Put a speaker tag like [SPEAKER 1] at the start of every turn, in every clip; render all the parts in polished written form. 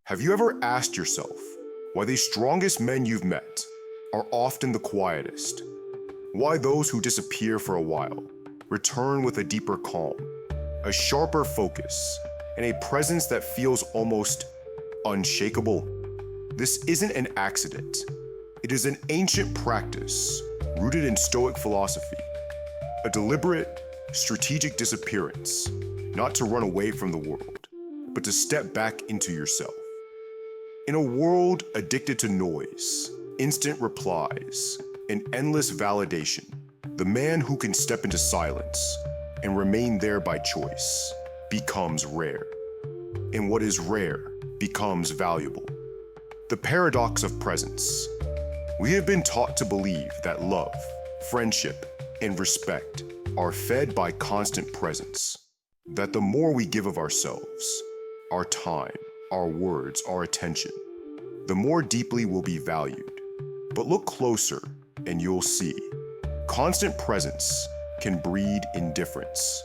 [SPEAKER 1] Have you ever asked yourself why the strongest men you've met are often the quietest? Why those who disappear for a while return with a deeper calm, a sharper focus, and a presence that feels almost unshakable? This isn't an accident. It is an ancient practice rooted in Stoic philosophy, a deliberate, strategic disappearance, not to run away from the world, but to step back into yourself. In a world addicted to noise, instant replies, and endless validation, the man who can step into silence and remain there by choice becomes rare. And what is rare becomes valuable. The paradox of presence. We have been taught to believe that love, friendship, and respect are fed by constant presence. That the more we give of ourselves, our time, our words, our attention, the more deeply we'll be valued. But look closer and you'll see. Constant presence can breed indifference.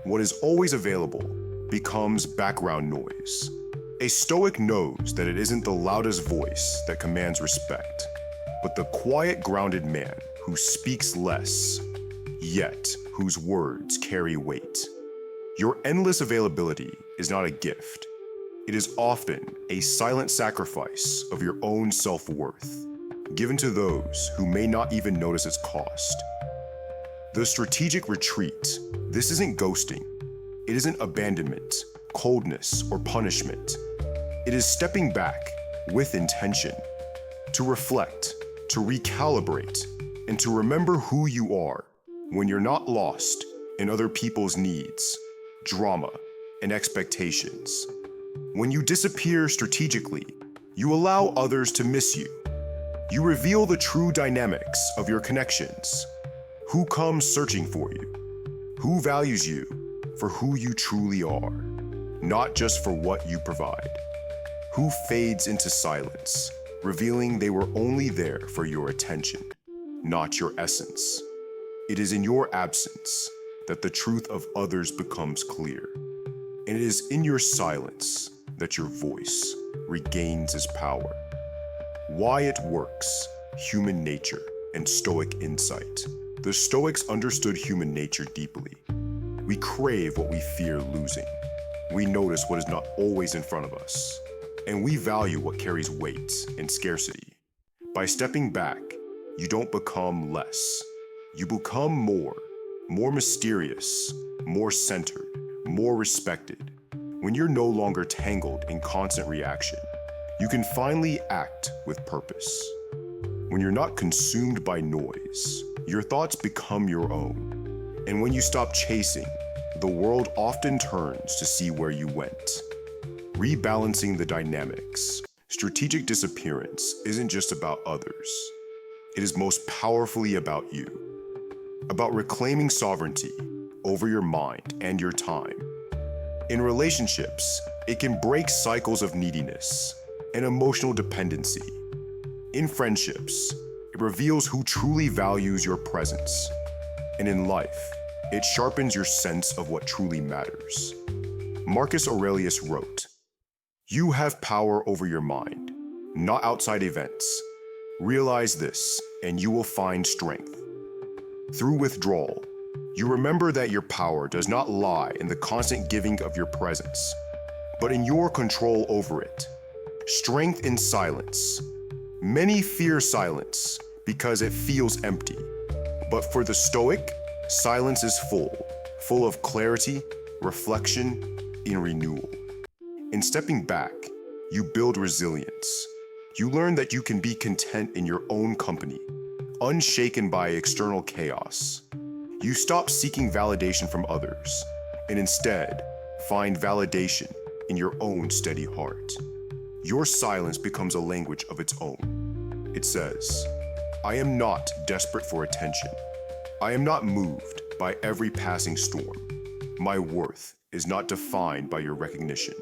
[SPEAKER 1] What is always available becomes background noise. A Stoic knows that it isn't the loudest voice that commands respect, but the quiet, grounded man who speaks less, yet whose words carry weight. Your endless availability is not a gift. It is often a silent sacrifice of your own self-worth, given to those who may not even notice its cost. The strategic retreat. This isn't ghosting. It isn't abandonment, coldness, or punishment. It is stepping back with intention, to reflect, to recalibrate, and to remember who you are when you're not lost in other people's needs, drama, and expectations. When you disappear strategically, you allow others to miss you. You reveal the true dynamics of your connections. Who comes searching for you? Who values you for who you truly are, not just for what you provide? Who fades into silence, revealing they were only there for your attention, not your essence? It is in your absence that the truth of others becomes clear. And it is in your silence that your voice regains its power. Why it works, human nature, and Stoic insight. The Stoics understood human nature deeply. We crave what we fear losing. We notice what is not always in front of us. And we value what carries weight and scarcity. By stepping back, you don't become less. You become more mysterious, more centered, more respected. When you're no longer tangled in constant reaction, you can finally act with purpose. When you're not consumed by noise, your thoughts become your own. And when you stop chasing, the world often turns to see where you went. Rebalancing the dynamics. Strategic disappearance isn't just about others. It is most powerfully about you. About reclaiming sovereignty over your mind and your time. In relationships, it can break cycles of neediness and emotional dependency. In friendships, it reveals who truly values your presence. And in life, it sharpens your sense of what truly matters. Marcus Aurelius wrote, "You have power over your mind, not outside events. Realize this, and you will find strength." Through withdrawal, you remember that your power does not lie in the constant giving of your presence, but in your control over it. Strength in silence. Many fear silence because it feels empty. But for the Stoic, silence is full of clarity, reflection, and renewal. In stepping back, you build resilience. You learn that you can be content in your own company, unshaken by external chaos. You stop seeking validation from others, and instead find validation in your own steady heart. Your silence becomes a language of its own. It says, "I am not desperate for attention. I am not moved by every passing storm. My worth is not defined by your recognition."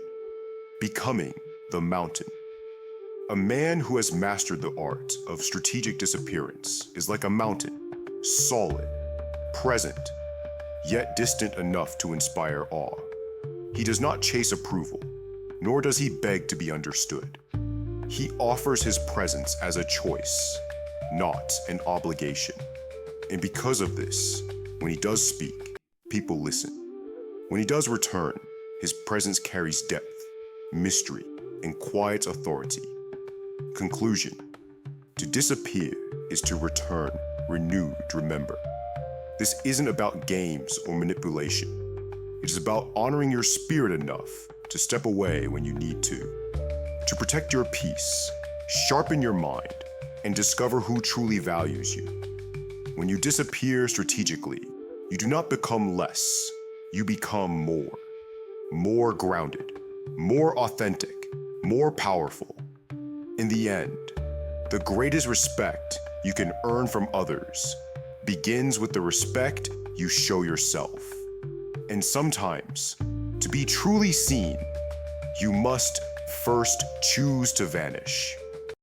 [SPEAKER 1] Becoming the mountain. A man who has mastered the art of strategic disappearance is like a mountain, solid, present, yet distant enough to inspire awe. He does not chase approval. nor does he beg to be understood. He offers his presence as a choice, not an obligation. And because of this, when he does speak, people listen. When he does return, his presence carries depth, mystery, and quiet authority. Conclusion: to disappear is to return, renewed, remember. This isn't about games or manipulation. It is about honoring your spirit enough to step away when you need to protect your peace, sharpen your mind, and discover who truly values you. When you disappear strategically, you do not become less, you become more. More grounded, more authentic, more powerful. In the end, the greatest respect you can earn from others begins with the respect you show yourself. And sometimes, to be truly seen, you must first choose to vanish.